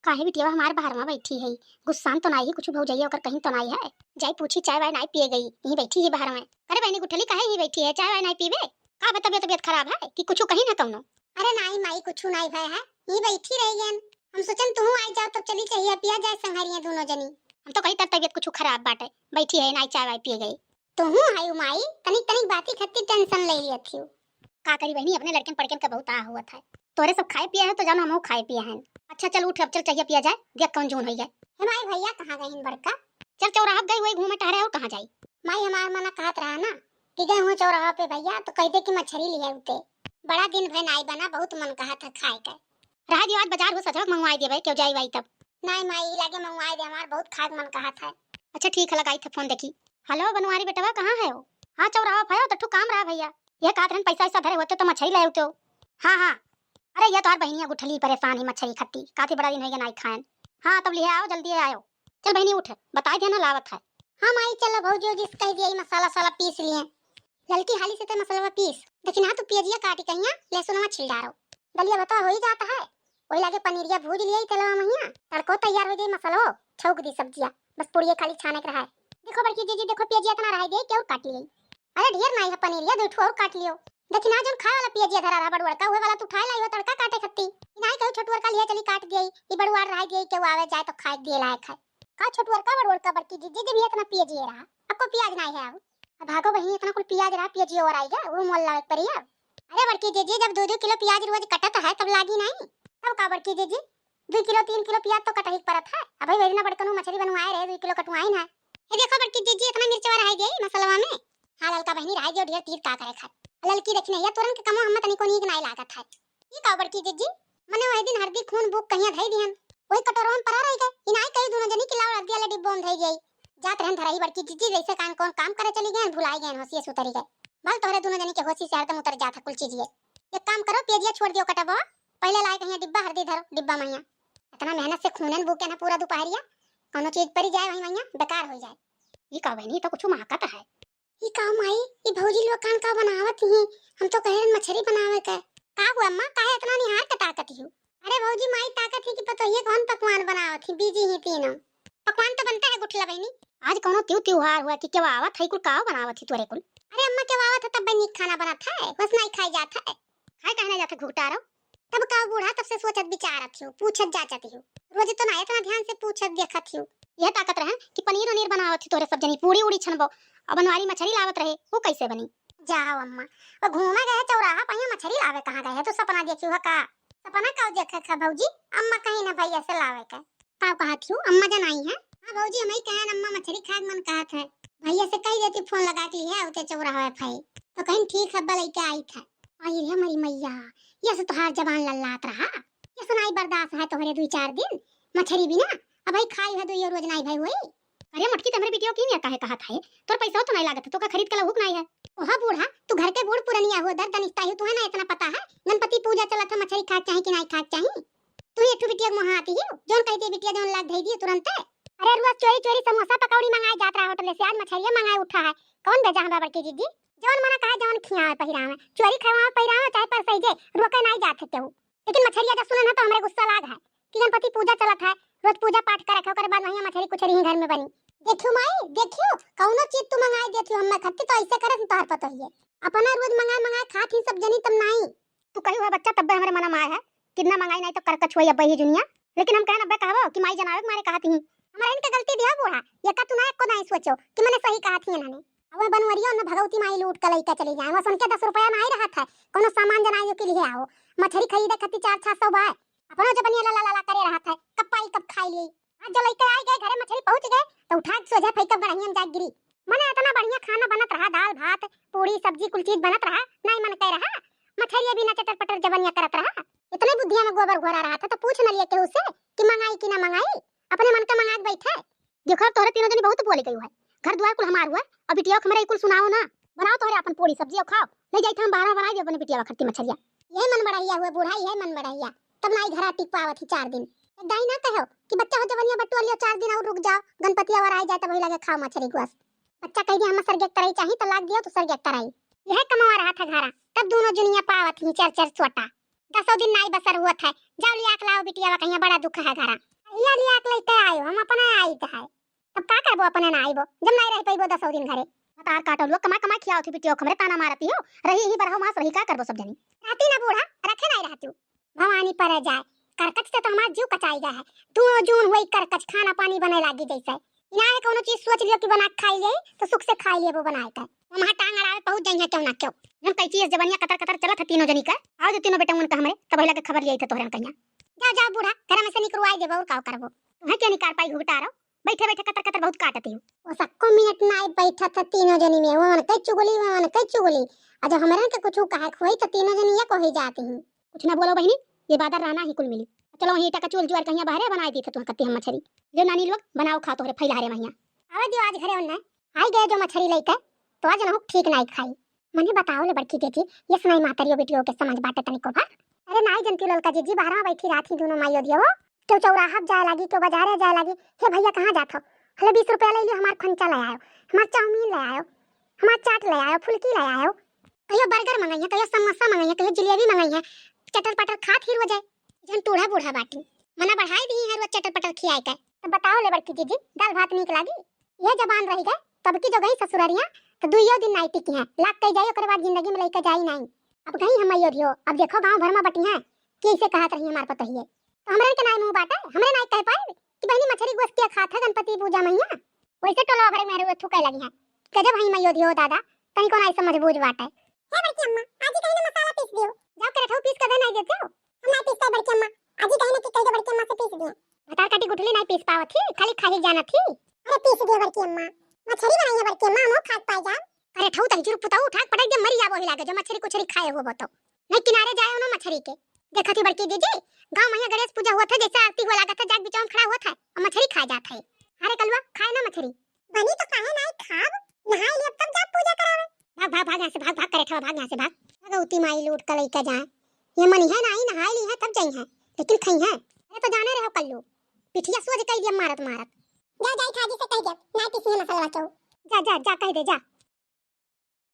काहे बिटिया हमार बाहर में बैठी है। गुस्सान तो नहीं कुछ भौ जाइए ओकर कहीं तो नहीं है। जाई पूछी चाय वाय नहीं पिए गई यहीं बैठी है बाहर में। अरे बहनी गुठली काहे ही बैठी है, चाय वाय नहीं पीबे का तबियत तबियत खराब है कि कुछ कहीं ना कौनो। अरे नहीं माई कुछ नहीं भय है, ये बैठी रही गन। हम सोचन तू आई जाओ तब चली चाहिए पिया जाए संघरिया दोनों जनी। हम तो कहीं तबियत कुछ खराब बाटे बैठी है नहीं चाय वाय पिए गई। तू आई माई तनिक तनिक बाती खत्ती टेंशन ले लिया थी। का करी बहनी अपने लड़कन पड़कन का बहुत आ हुआ था। तोरे सब खाए पिए है तो जानो हम खाए पिए हैं। अच्छा चल उठ अब चल चाहिए पिया जाए देख कौन जून हो जाए। हमारे भैया कहाँ गए बड़का? चल चौराहा गई वही घूमे टहरे और कहाँ जाई। माई हमार मना कहत रहा ना कि गए हुए चौराहा पे भैया तो कहते कि मछली लिया उते। बड़ा दिन भर नहीं बना, बहुत मन कहा था खाए का। रहा दी आज बाजार हो सजग मंगवाई देबे क्यों जाई भाई तब। नहीं माई लागे मंगवाई दे, हमार बहुत खाद मन कहा था। अच्छा ठीक है लगाई था फोन देखी। हेलो बनवारी बेटवा कहाँ है हो? हाँ चौराहा भयो तो काम रहा भैया। यह कातरन पैसा ऐसा धरे होते तो मछली ले होते हो। हाँ हाँ अरे ये तो यार बहनिया गुठली परेशान ही मछली खट्टी काफी बड़ा दिन हो गया नहीं खाएं। हाँ तब ले आओ जल्दी आओ। चल बहनी उठ बता देना लावत है। हाँ माई चलो भौजी जिस कह दिया मसाला साला पीस लिए। ललकी हाली से ते मसाला पीस देखी ना तू पियजिया काटी कहिया लहसुन में छिल डालो। दलिया बता हो ही जाता है। वही लागे पनीरिया भूज लिया तेलवा महिया तड़को तैयार हो जाए मसालो छौक दी सब्जिया बस पूड़िया खाली छाने का है। देखो बड़की जीजी देखो पियजिया इतना रह गई क्यों काट ली। अरे ढेर नहीं है पनीरिया दो और काट लियो। देखी ना जोन खाए वाला पियजिया धरा रहा बड़ुआ का हुए वाला तू उठाए लाई हो तड़का काटे खत्ती नहीं कहो छोटुआ का लिया चली काट गई ये बड़ुआ रह गई के आवे जाए तो खाए दिए लायक है। का छोटुआ का बड़ुआ का बड़की जीजी भी इतना पियजिया रहा आपको प्याज नहीं है अब भागो बहनी इतना कुल प्याज रहा पियजिया और आएगा वो मोल लावे परिया। अरे बड़की जीजी जब 2-2 किलो प्याज रोज कटता है तब लागी नहीं तब का बड़की जीजी 2 किलो 3 किलो प्याज तो कटही परत है। अब भाई वेजना बड़कनो मछली बनवाए रहे 2 किलो कटवाई ना। ये देखो बड़की जीजी इतना मिर्चवा रह गई मसाला में। हां ललका बहनी रह गई ढेर तीर का करे खा ललकी देखने या तुरंत कमो हम तनी को नीक नहीं लागत है। ई का बड़की जीजी मने वही दिन हरदी खून बुक कहिया धई दिहन वही कटोरवा में परा रह गए इनाई कई दोनों जनी की लाव दिया ले डिब्बो में धई गई जात रहन धराई बड़की जीजी जैसे कान कौन काम करे चली गए भुलाई गए होसी सुतरी गए बाल तोहरे दोनों जनी के होसी से हरदम उतर जाता कुल चीज। एक काम करो पेजिया छोड़ दियो कटबा पहले लाए कहिया डिब्बा हरदी धरो डिब्बा मैया इतना मेहनत से खूनन बुके ना पूरा दोपहरिया कोनो चीज परी जाए वही मैया बेकार हो जाए। ये का बहनी तो कुछ महकत है। ये का माई ये भौजी लोग कान का बनावत ही हम तो कहे मछली बनावे का हुआ अम्मा काहे इतना निहार के ताकत ही। अरे भौजी माई ताकत ही कि पतो ये कौन पकवान बनावत ही बीजी ही तीनों पकवान तो बनता है गुठला बहनी। आज कोनो त्योहार हुआ कि क्या आवत है कुल का बनावत ही तोरे कुल। अरे अम्मा क्या आवत है तब बनी खाना बनाता है बस नहीं खाई जाता है खाए कहने जाते घुटा रहो तब का बूढ़ा तब से सोचत विचारत हूं पूछत जाचत हूं रोज तो ना इतना ध्यान से पूछत देखत हूं। यह ताकत रहे कि पनीर वनीर बनावत थी तोरे सब जनी पूरी उड़ी छनबो अब बनवारी मछली लावत रहे वो कैसे बनी। जाओ अम्मा और घूमे गए चौराहा पहिया मछली लावे कहां गए तो सपना देखियो है का सपना का देखे खा भौजी अम्मा कहीं ना भैया से लावे का ताऊ कहत हूं अम्मा जनाई है। हां भौजी हमें कहन अम्मा मछली खाए मन कहत है भैया से कही देती फोन लगा के लिए उते चौराहा पे तो कहीं ठीक है बलई के आई था। आई रे हमारी मैया ये से तोहार जबान लल्लात रहा ये सुनाई बर्दाश्त है तोहरे 2-4 दिन मछली बिना अब भाई खाई है तो ये रोज नहीं भाई वही। अरे मटकी तमरे बिटियो की नहीं काहे कहा था तोर पैसा तो नहीं लागत तो का खरीद के लहुक नहीं है। ओहा बूढ़ा तू घर के बूढ़ पुरनिया हो दर्द अनिस्ता ही तू है ना इतना पता है गणपति पूजा चला था मछली खा चाहे कि नहीं खा चाहे तू एक बिटिया मोहा आती है जोन कहती बिटिया जोन लाग धई दी तुरंत। अरे रोज चोरी चोरी समोसा पकौड़ी मंगाए जात रहा होटल से आज मछलियां मंगाए उठा है कौन भेजा हम बड़की जीजी जोन मना कहा जोन खिया पहिरा में चोरी खवा पहिरा चाहे पर सही जे रोके नहीं जात है केहू लेकिन मछलियां जब सुने ना तो हमरे गुस्सा लाग है कि गणपति पूजा चलत है रोज पूजा पाठ कर रखे ओकर बाद वही मछली कुछ रही घर में बनी। देखियो माई देखियो कौनो चीज तू मंगाए देखियो हम खत्ती तो ऐसे करे तोहर पता ही है अपना रोज मंगाए खात ही सब जनी तब नहीं तू कही हुआ बच्चा तब हमारे मना मार है कितना मंगाई नहीं तो करकछ होई अब ही दुनिया लेकिन हम कहना बे कहबो कि माई जनावे मारे कहती ही हमारे इनके गलती दिया बूढ़ा ये का तू ना को नहीं सोचो कि मैंने सही कहा थी इन्होंने अब बनवरियो ना भगवती माई लूट के लेके चली जाए बस उनके 10 रुपया नहीं रहा था कोनो सामान जनाइयो के लिए आओ मछली खरीदे खत्ती 400-600 बाय अपना जब बनिया ला ला करे रहा था कब पाई कब खाई ली आज जो लेके आई गए घरे मछली पहुंच गए तो उठा के सोजा फेंक बढ़िया में जा गिरी मने इतना बढ़िया खाना बनत रहा दाल भात पूरी सब्जी कुल चीज बनत रहा नहीं मन कह रहा मछली बिना चटर पटर जबनिया करत रहा इतने बुद्धिया में गोबर घोरा रहा था तो पूछ न लिए केहू से कि मंगाई कि ना मंगाई अपने मन का मंगा के बैठे। देखो तोरे तीनों जनी बहुत बोली गई है घर द्वार कुल हमार हुआ अब बिटिया हमरे कुल सुनाओ ना बनाओ तोरे अपन पूरी सब्जी और खाओ ले जाई हम बाहर बना दे अपन बिटिया खट्टी मछलियां यही मन बढ़ाइया हुए बूढ़ा यही मन बढ़ाइया तब नहीं घर टिक पावत ही 4 दिन दाई ना कहो कि बच्चा हो जवनिया बटुआ लियो 4 दिन और रुक जाओ गणपति और आ जाए तब वही लगे खाओ मछली गोस बच्चा कह दिया हम सरगे कराई चाहिए तो लाग दियो तो सरगे कराई यह कमावा रहा था घरा तब दोनों जुनिया पावत ही 4-4 छोटा 10 दिन नहीं बसर हुआ था जाओ लिया के लाओ बिटिया कहीं बड़ा दुख है घरा। लिया लिया के लेते आयो हम अपने आई त है तब का करबो अपने ना आइबो जब नहीं रह पैबो 10 दिन घरे तार काटो लोग कमा कमा खियाओ थी बिटियो हमरे ताना मारती हो रही ही बरहो मास रही का करबो सब जनी राती ना बूढ़ा रखे नहीं रहती भवानी पर जाए करकच से तो हमार जीव कचाई गया है तू जून होई करकच खाना पानी बने लागी जैसे ना है कोनो चीज सोच लियो कि बना के खाई ले तो सुख से खाई ले वो बनाए के हम हां टांग अड़ावे पहुंच जाई है क्यों ना क्यों हम कई चीज जबनिया कतर कतर चलत है तीनों जनी का आओ जो तीनों बेटा उनका हमरे तब लगे खबर लिया थे तोहरे कन्या जा जा बूढ़ा घर में से निकलवाई देबो और का करबो तुम्हें क्या निकाल पाई घुटा रहो बैठे बैठे कतर कतर बहुत काटती हूं वो सक्को मिनट ना बैठा था तीनों जनी में वो कई चुगली आज हमरे के कुछ कहा खोई तो तीनों जनी ये कोई जाती हूं कुछ ना बोलो बहनी ये बादर राना ही कुल मिली चलो वहीं टका चूल जुआर कहिया बाहर बना दी थे तुम कत्ती हम मछली जो नानी लोग बनाओ खा तोहरे फैला रे महिया आवे दियो आज घरे उन्ने आई गए जो मछली लेके तो आज ना ठीक नहीं खाई मने बताओ ले बड़की जेजी ये सुनाई मातरियो बेटियों के समझ बाटे तनिको बा अरे नाई जनती ललका जेजी बाहर बैठी रात ही दोनों माइयो दियो तो चौराहा जाए लगी तो बाजारे जाए लगी हे भैया कहां जात हो हले 20 रुपया ले लियो हमार खंचा ले आयो हमार चाउमीन ले आयो हमार चाट ले आयो फुलकी ले आयो कहियो बर्गर मंगाइए कहियो समोसा मंगाइए कहियो जलेबी मंगाइए चटर पटर खा फिर हो जाए जन टूढ़ा बूढ़ा बाटी मना बढ़ाई दी है रोज चटर पटर खियाए के तो बताओ ले बड़की जीजी दाल भात नीक लागी ये जबान रही गए तब की जो गई ससुररिया तो दुइयो दिन नाइटी की है लाग कई जाई ओकर बाद जिंदगी में लेके जाई नहीं अब कहीं हम आइयो दियो अब देखो गांव भर में बटी है कैसे कहत रही हमार पता ही है तो हमरे के नाई मुंह बाटे हमरे नाई कह पाए कि बहनी मछली गोश्तिया खात है गणपति पूजा मैया वैसे टोलो घरे में रे थुकाई लगी है गजब हई मैयो दियो दादा कहीं को नाई समझ बूझ बाटे हे बड़की अम्मा आज कहीं ना मसाला पीस दियो जाओ के रखो पीस कर नहीं देते हो हम नहीं पीसते बड़की अम्मा आज कहीं ना कि कहीं बड़की अम्मा से पीस दियो बता काटी गुठली नहीं पीस पावत थी खाली खाही जाना थी अरे पीस दियो बड़की अम्मा मछली बनाई है बड़की अम्मा हम खात पाई जा अरे ठौ तही जुर पुताऊ उठा पटक दे मरी जाबो ही लागे जो मछली कुछरी खाए हो तो नहीं किनारे जाए ना मछली के देखा थी बड़की दीदी गांव में गणेश पूजा हुआ था जैसे आरती हुआ लगा था जाग बिचाव खड़ा हुआ था और मछली खा जात है अरे कलवा खाए ना मछली बनी तो काहे नहीं खाब नहाई ले तब जा पूजा करावे भाग भाग भाग यहां से भाग करे ठवा भाग यहां से भाग भगवती माई लूट कर लेके जाए ये मनी है नहीं नहाई ली है तब जाई है लेकिन खई है अरे तो जाने रहो कल्लू पिठिया सोच कह दिया मारत मारत जा जा खाजी से कह दे ना किसी ने मसाला चो जा जा जा कह दे जा